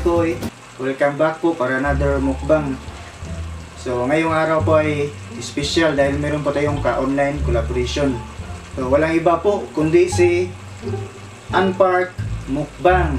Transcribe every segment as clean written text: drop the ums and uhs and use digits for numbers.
Parikoy, welcome back po para another mukbang. So ngayong araw po ay special dahil meron po tayong ka-online collaboration. So walang iba po kundi si Unpark Mukbang.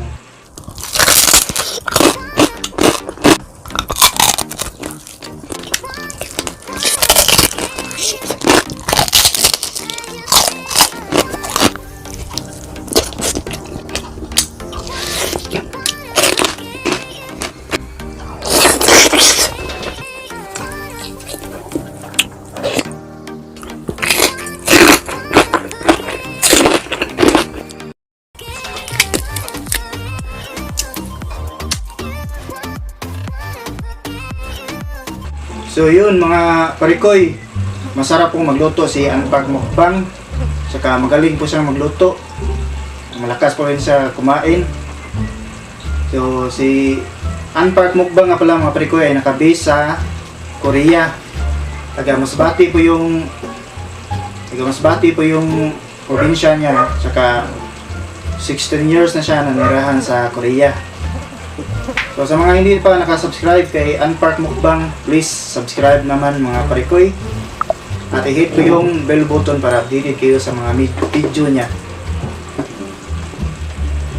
So yun mga parikoy, masarap pong magluto si Unpark Mukbang. Saka magaling po siyang magluto. Malakas po rin siya kumain. So si Unpark Mukbang nga pala mga parikoy ay nakabase sa Korea. Taga Masbate po yung probinsya niya. Saka 16 years na siya nanirahan sa Korea. So sa mga hindi pa nakasubscribe kay Unpark Mukbang, please subscribe naman mga parikoy. At i-hit ko yung bell button para updated kayo sa mga video niya.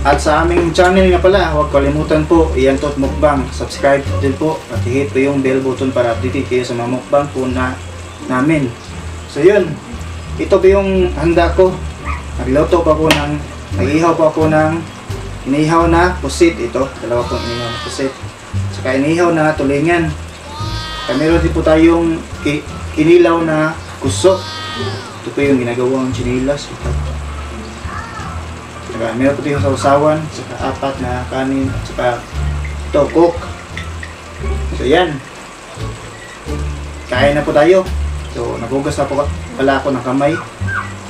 At sa aming channel nga pala, huwag kalimutan po, Iantot Mukbang. Subscribe din po at i-hit ko yung bell button para updated kayo sa mga mukbang po namin. So yun, ito po yung handa ko. Nagluto pa po nag-ihaw pa ako ng inihaw na pusit. Ito, dalawa pong inihaw na pusit. Saka inihaw na tulingan. Kaya meron din po tayong kinilaw na kuso. Ito po yung ginagawang chinilas. Saka meron po tayong sausawan. Saka 4 na kanin. Saka ito, coke. So yan. Kain na po tayo. So nagugas na po pala ako ng kamay.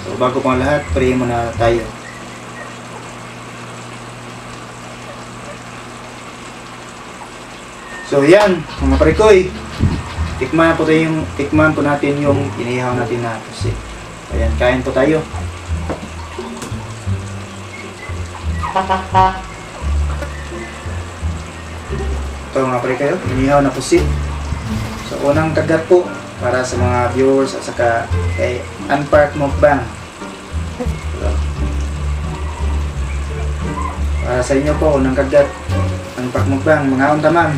So bago pang lahat, pray muna tayo. So yan, mga parikoy, tikman po natin yung inihaw natin na pusit. Ayan, kain po tayo. Ito mga parikoy, inihaw na pusit. So unang kagat po para sa mga viewers at saka kay Unpark Mukbang. Para sa inyo po, unang kagat Unpark Mukbang, mga untaman.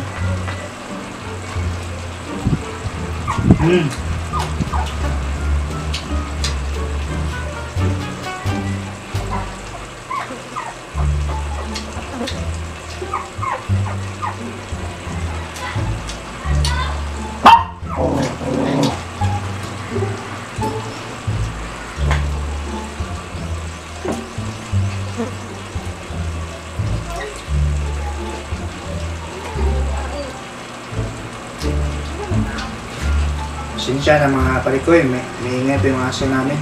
Sinsya na mga parikoy, may ingay po yung aso namin.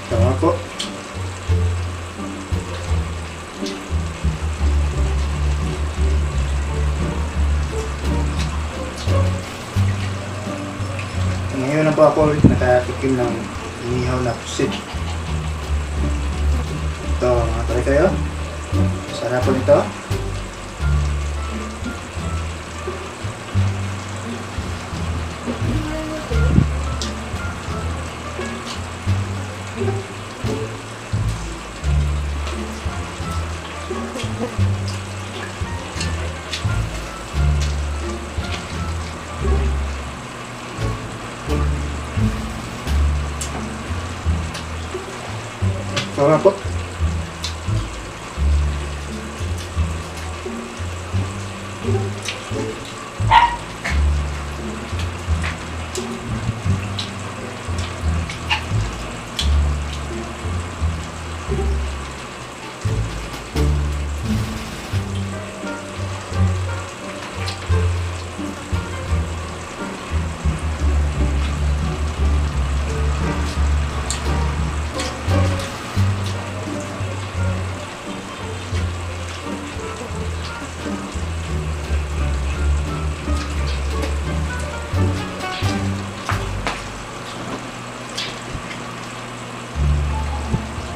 Tawa po. Ngayon na po ako ulit nakatikim ng inihaw na pusit. Ito mga parikoy, sarap po nito. Sarap po.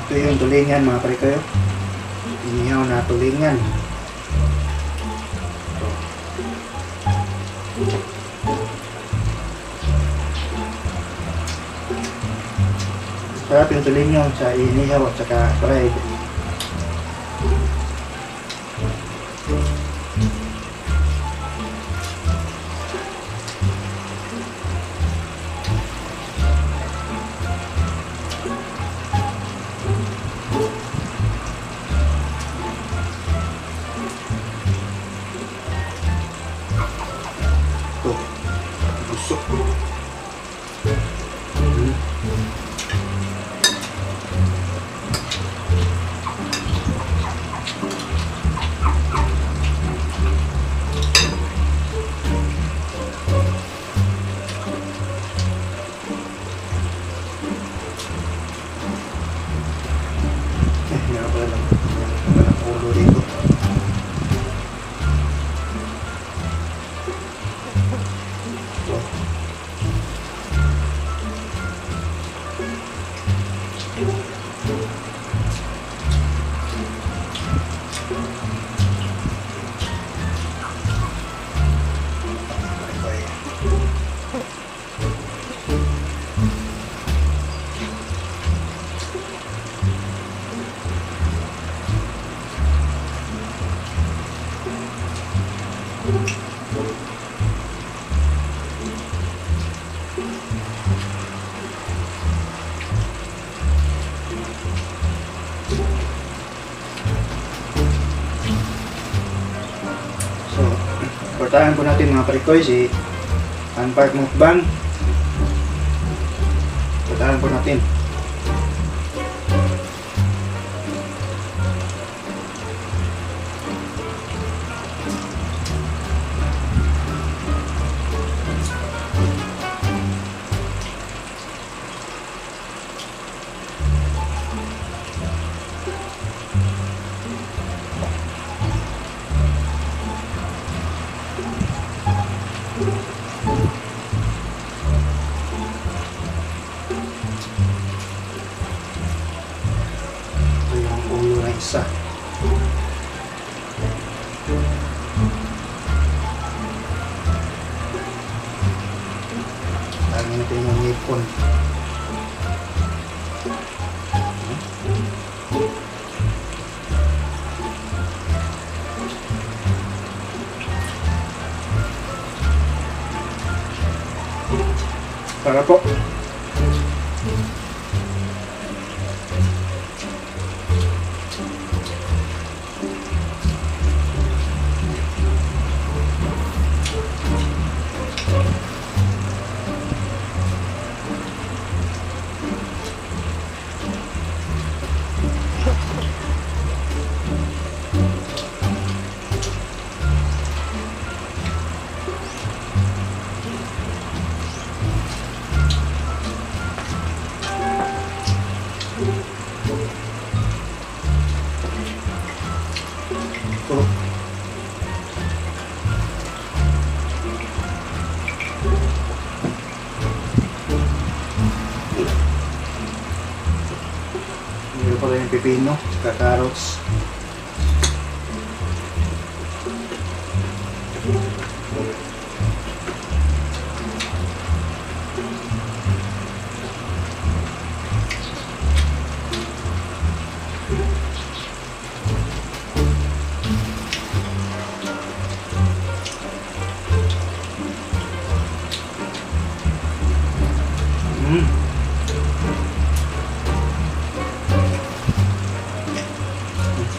Ito yung tulingan mga pare kayo. Inihaw na tulingan. Sarap yung tulingan sa inihaw at saka fried. Ito, busok. Meron pala ulo dito. So, portahan po natin mga parikoy si Unpark Mukbang. Portahan po natin. Ito yung ulo na isa. Tangin natin yung ngipon. Para po. Ito. Meron pala yung pipino, saka carrots.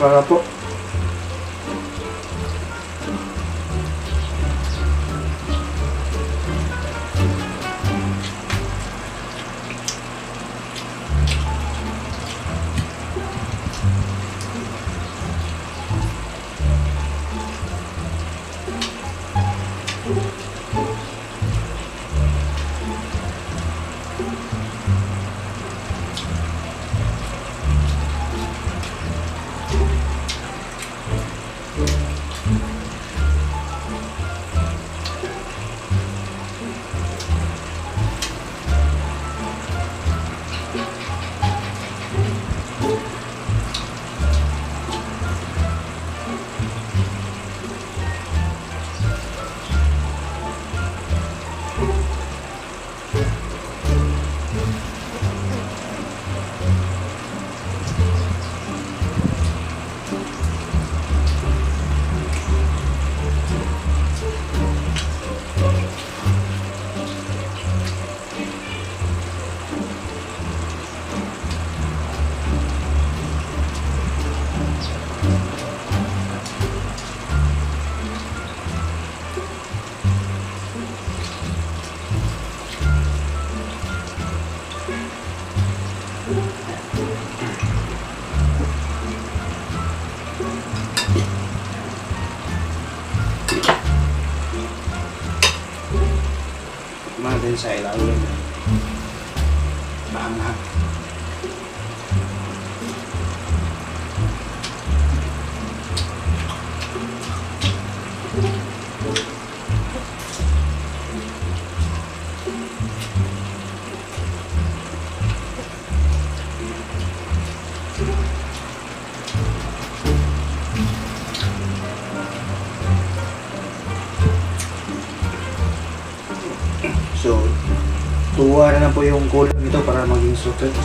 Para po. natin sa ilalim. Maanghang. So, tuwa na po yung kulang nito para maging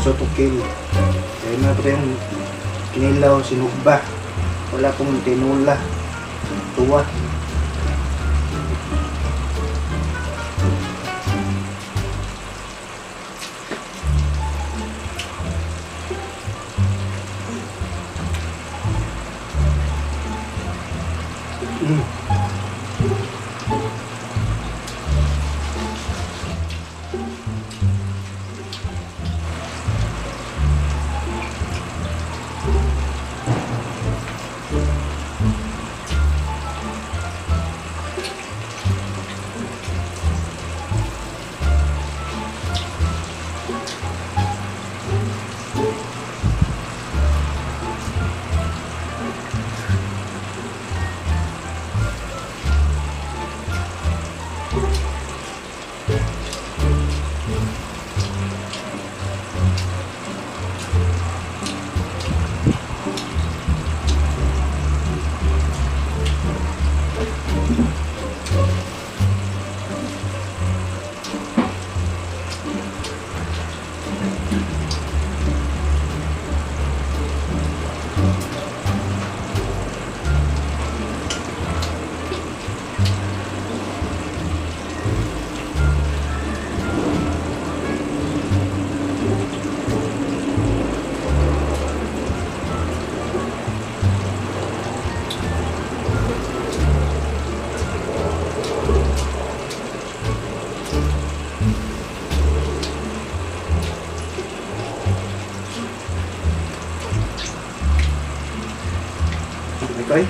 sotokil. Kaya na po yung kinilaw, sinugba. Wala pong tinula. Tuwa. Okay?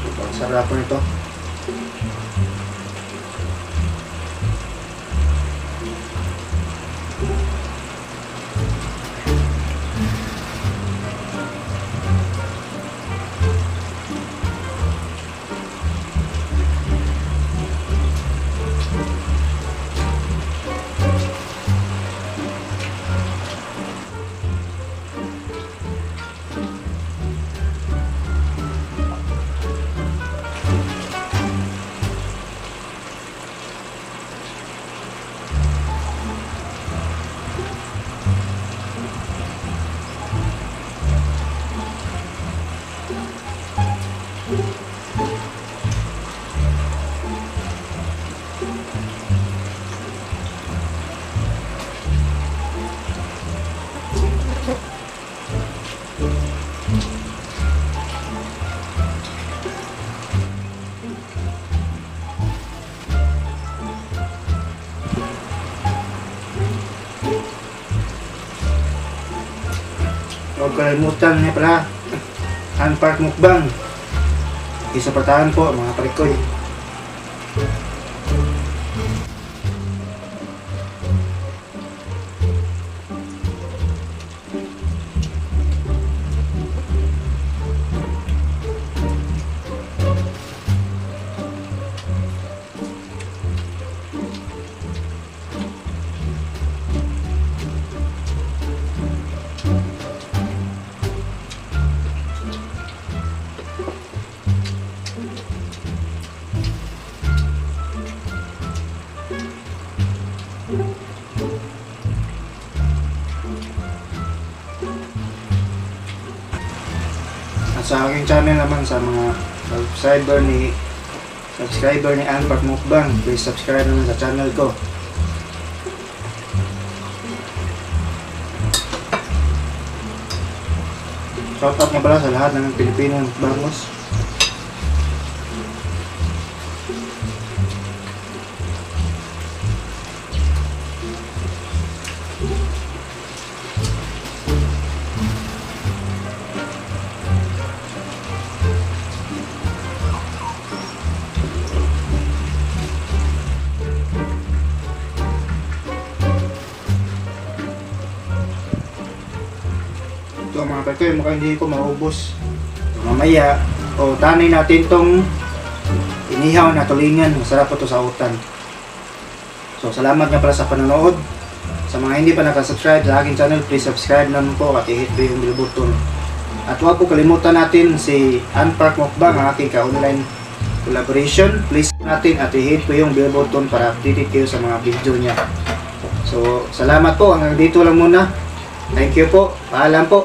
Sobrang sarap po nito. Huwag kalimutan niya pala Unpark Mukbang. Isaportahan po mga parikoy. At sa aking channel naman, sa mga subscriber ni Unpark Mukbang, please subscribe naman sa channel ko. Shout out nga pala sa lahat ng Pilipino bangos. to mga kayo, mukhang hindi ko maubos. Mamaya, tanay natin tong inihaw na tulingan. Masarap po to sa utan. So, salamat nga pala sa panonood. Sa mga hindi pa nakasubscribe sa aking channel, please subscribe naman po at i-hit po yung bell button. At huwag po kalimutan natin si Anpark Mukbang, ang aking ka-online collaboration. Please natin at i-hit po yung bell button para updated kayo sa mga video niya. So, salamat po. Hanggang dito lang muna. Thank you po. Paalam po.